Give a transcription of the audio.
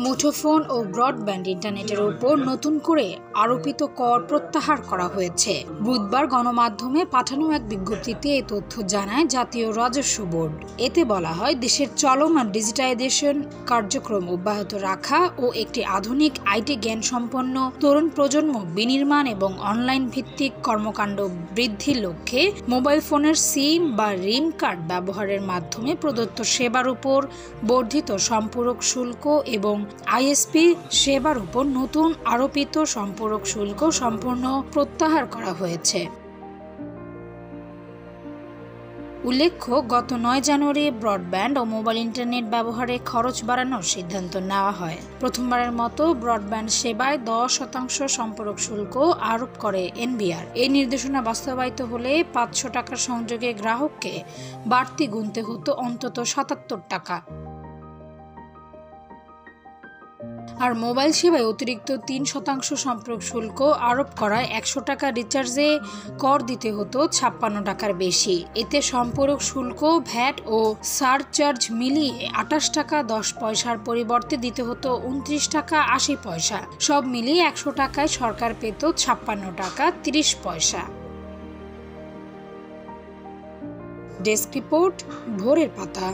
মুঠোফোন ও ব্রডব্যান্ড ইন্টারনেটের উপর নতুন করে আরোপিত কর প্রত্যাহার করা হয়েছে। বুধবার গণমাধ্যমে পাঠানো এক বিজ্ঞপ্তিতে এ তথ্য জানায় জাতীয় রাজস্ব বোর্ড। এতে বলা হয়, দেশের চলমান ডিজিটাইজেশন কার্যক্রম অব্যাহত রাখা ও একটি আধুনিক আইটি জ্ঞান সম্পন্ন তরুণ প্রজন্ম বিনির্মাণ এবং অনলাইন ভিত্তিক কর্মকাণ্ড বৃদ্ধির লক্ষ্যে মোবাইল ফোনের সিম বা রিম কার্ড ব্যবহারের মাধ্যমে প্রদত্ত সেবার উপর বর্ধিত সম্পূরক শুল্ক এবং আইএসপি সেবার উপর নতুন আরোপিত সম্পূরক শুল্ক সম্পূর্ণ প্রত্যাহার করা হয়েছে। উল্লেখ্য, গত 9 জানুয়ারি ব্রডব্যান্ড ও মোবাইল ইন্টারনেট ব্যবহারে খরচ বাড়ানোর সিদ্ধান্ত নেওয়া হয়। প্রথমবারের মতো ব্রডব্যান্ড সেবায় 10% সম্পূরক শুল্ক আরোপ করে এনবিআর। এই নির্দেশনা বাস্তবায়িত হলে 500 টাকার সংযোগে গ্রাহককে বাড়তি গুনতে হতো অন্তত 77 টাকা। আর মোবাইল সেবায় অতিরিক্ত 3% সম্পূরক শুল্ক আরোপ করায় 100 টাকা রিচার্জে কর দিতে হতো 56 টাকার বেশি। এতে সম্পূরক শুল্ক, ভ্যাট ও সারচার্জ মিলিয়ে 28 টাকা 10 পয়সার পরিবর্তে দিতে হতো 29 টাকা 80 পয়সা। সব মিলিয়ে 100 টাকায় সরকার পেত 56 টাকা 30 পয়সা। ডেস্ক রিপোর্ট, ভোরের পাতা।